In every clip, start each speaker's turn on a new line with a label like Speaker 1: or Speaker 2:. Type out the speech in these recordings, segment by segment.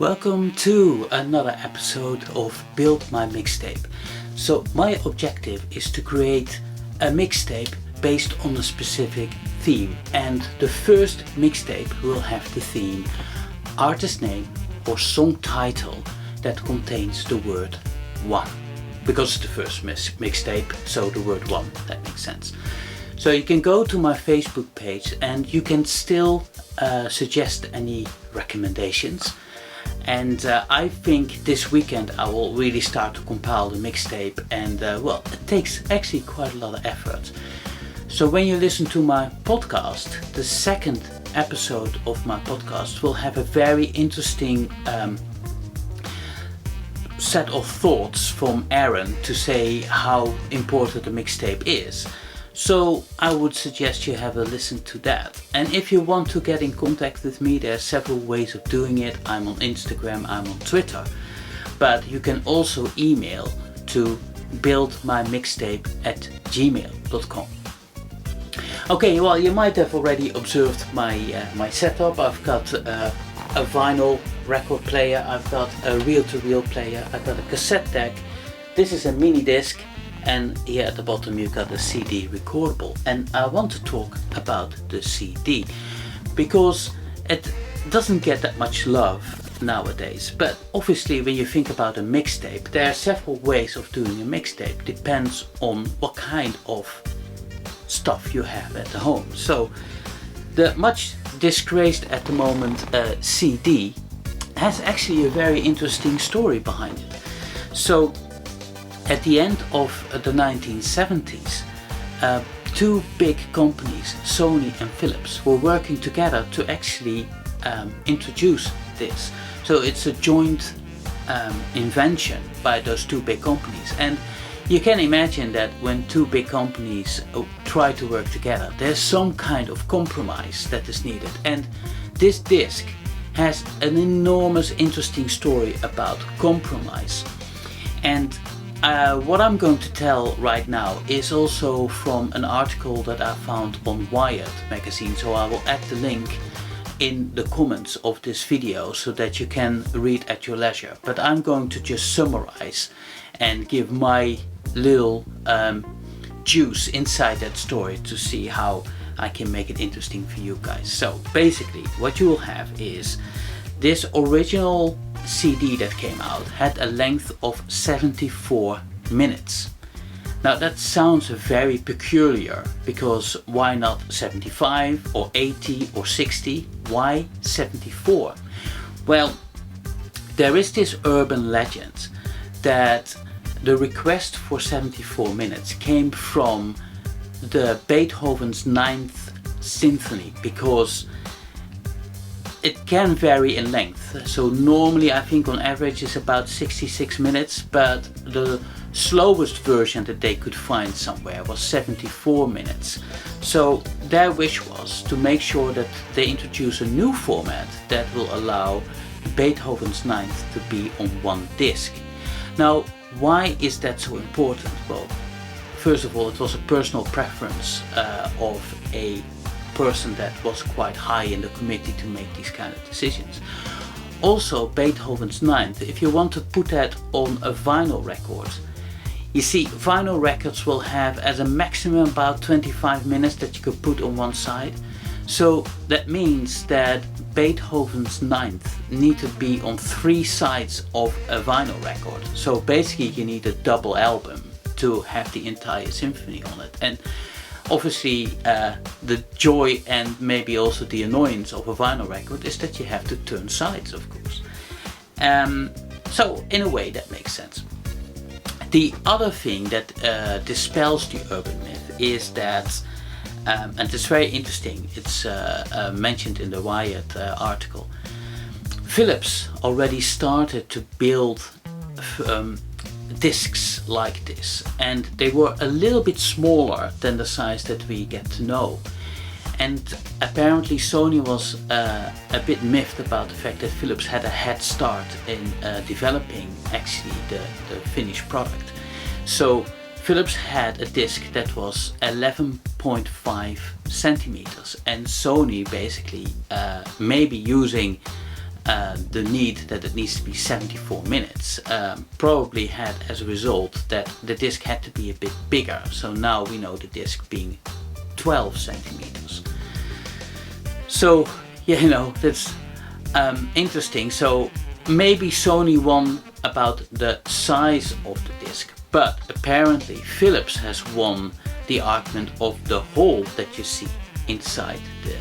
Speaker 1: Welcome to another episode of Build My Mixtape. So my objective is to create a mixtape based on a specific theme, and the first mixtape will have the theme, artist name or song title that contains the word one. Because it's the first mixtape, so the word one, that makes sense. So you can go to my Facebook page and you can still suggest any recommendations. And I think this weekend I will really start to compile the mixtape, and it takes actually quite a lot of effort. So when you listen to my podcast, the second episode of my podcast will have a very interesting set of thoughts from Aaron to say how important the mixtape is. So I would suggest you have a listen to that. And if you want to get in contact with me, there are several ways of doing it. I'm on Instagram, I'm on Twitter, but you can also email to buildmymixtape@gmail.com. Okay, well, you might have already observed my setup. I've got a vinyl record player, I've got a reel-to-reel player, I've got a cassette deck, this is a mini disc, and here at the bottom you've got a CD-Recordable. And I want to talk about the CD because it doesn't get that much love nowadays. But obviously when you think about a mixtape, there are several ways of doing a mixtape. Depends on what kind of stuff you have at the home. So the much disgraced at the moment CD has actually a very interesting story behind it. So at the end of the 1970s, two big companies, Sony and Philips, were working together to actually introduce this. So it's a joint invention by those two big companies. And you can imagine that when two big companies try to work together, there's some kind of compromise that is needed. And this disc has an enormous interesting story about compromise. And what I'm going to tell right now is also from an article that I found on Wired magazine, so I will add the link in the comments of this video so that you can read at your leisure. But I'm going to just summarize and give my little juice inside that story to see how I can make it interesting for you guys. So basically what you will have is this original CD that came out had a length of 74 minutes. Now that sounds very peculiar, because why not 75 or 80 or 60? Why 74? Well, there is this urban legend that the request for 74 minutes came from the Beethoven's 9th Symphony, because it can vary in length. So normally I think on average is about 66 minutes, but the slowest version that they could find somewhere was 74 minutes. So their wish was to make sure that they introduce a new format that will allow Beethoven's 9th to be on one disc. Now, why is that so important? Well, first of all, it was a personal preference of a person that was quite high in the committee to make these kind of decisions. Also, Beethoven's 9th, if you want to put that on a vinyl record, you see, vinyl records will have as a maximum about 25 minutes that you could put on one side. So that means that Beethoven's 9th need to be on 3 sides of a vinyl record. So basically you need a double album to have the entire symphony on it. And obviously the joy and maybe also the annoyance of a vinyl record is that you have to turn sides, of course. So in a way that makes sense. The other thing that dispels the urban myth is that, and it's very interesting, it's mentioned in the Wired article, Philips already started to build discs like this, and they were a little bit smaller than the size that we get to know. And apparently Sony was a bit miffed about the fact that Philips had a head start in developing actually the finished product. So Philips had a disc that was 11.5 centimeters, and Sony basically maybe using the need that it needs to be 74 minutes probably had as a result that the disc had to be a bit bigger. So now we know the disc being 12 centimeters. So yeah, you know, that's interesting. So maybe Sony won about the size of the disc, but apparently Philips has won the argument of the hole that you see inside the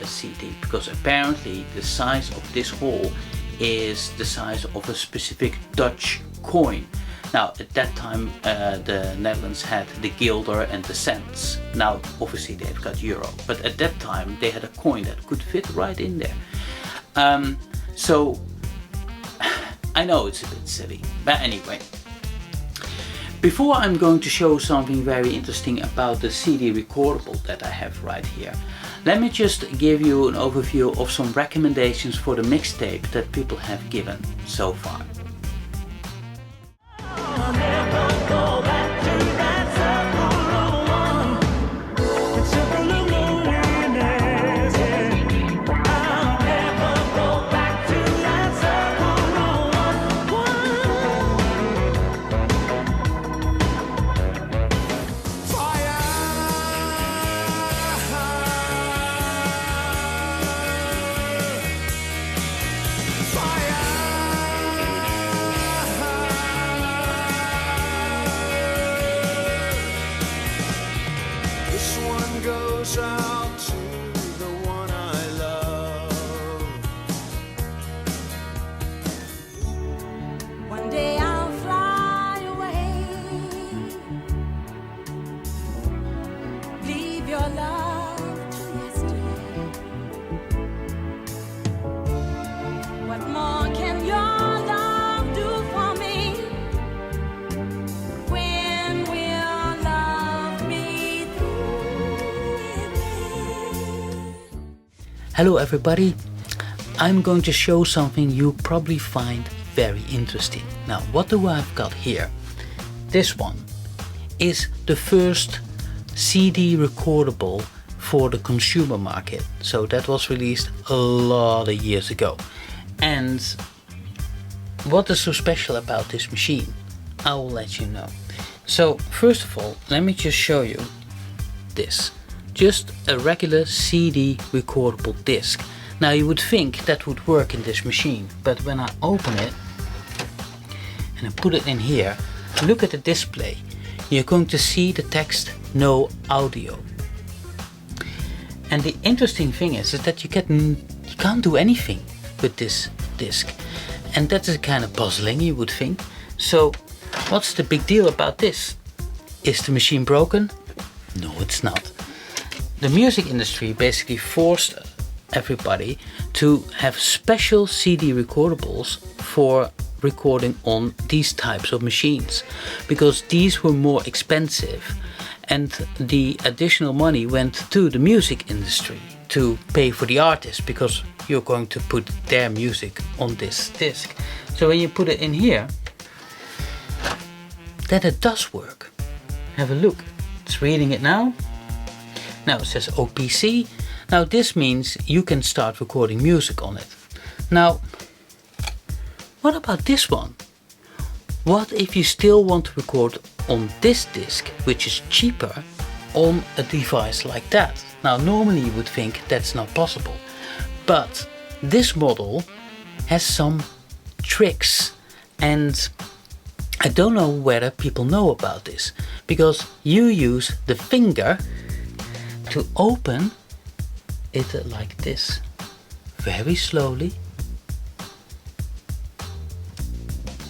Speaker 1: CD, because apparently the size of this hole is the size of a specific Dutch coin. Now at that time the Netherlands had the guilder and the cents. Now obviously they've got euro, but at that time they had a coin that could fit right in there. So I know it's a bit silly, but anyway. Before I'm going to show something very interesting about the CD-Recordable that I have right here, let me just give you an overview of some recommendations for the mixtape that people have given so far.
Speaker 2: Out to the one I love. One day I'll fly away, leave your love to yesterday. What more can your love do for me? When will love me through?
Speaker 1: Hello everybody, I'm going to show something you probably find very interesting. Now what do I've got here? This one is the first CD-Recordable for the consumer market. So that was released a lot of years ago. And what is so special about this machine? I will let you know. So first of all, let me just show you this. Just a regular CD-Recordable disc. Now you would think that would work in this machine, but when I open it and I put it in here, look at the display. You're going to see the text "no audio." And the interesting thing is that you can't do anything with this disc, and that is kind of puzzling, you would think. So what's the big deal about this? Is the machine broken? No, it's not. The music industry basically forced everybody to have special CD-Recordables for recording on these types of machines, because these were more expensive and the additional money went to the music industry to pay for the artist, because you're going to put their music on this disc. So when you put it in here, then it does work. Have a look. It's reading it now. Now it says OPC. Now this means you can start recording music on it. Now, what about this one? What if you still want to record on this disc, which is cheaper, on a device like that? Now normally you would think that's not possible, but this model has some tricks, and I don't know whether people know about this, because you use the finger to open it like this, very slowly.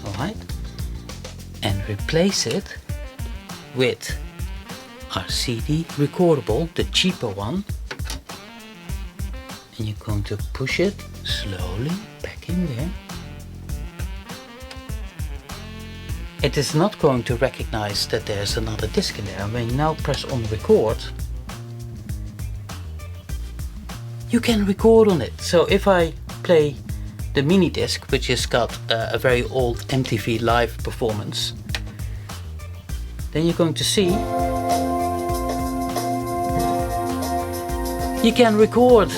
Speaker 1: Alright, and replace it with our CD-Recordable, the cheaper one, and you're going to push it slowly back in there. It is not going to recognize that there's another disc in there. When you now press on record, you can record on it. So if I play the mini disc, which has got a very old MTV live performance, then you're going to see you can record.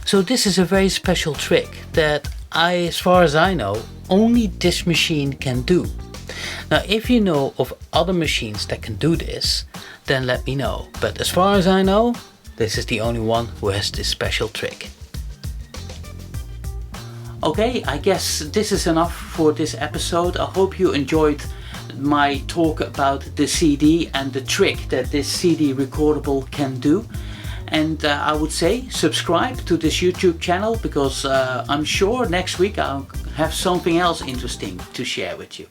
Speaker 1: So this is a very special trick that as far as I know, only this machine can do. Now if you know of other machines that can do this, then let me know. But as far as I know, this is the only one who has this special trick. Okay, I guess this is enough for this episode. I hope you enjoyed my talk about the CD and the trick that this CD-Recordable can do. And I would say subscribe to this YouTube channel, because I'm sure next week I'll have something else interesting to share with you.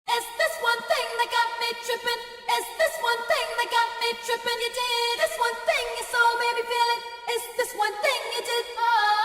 Speaker 2: Is this one thing that got me tripping? Is this one thing that got me tripping? You did this one thing, you saw, baby, feel it. Is this one thing you did? Oh.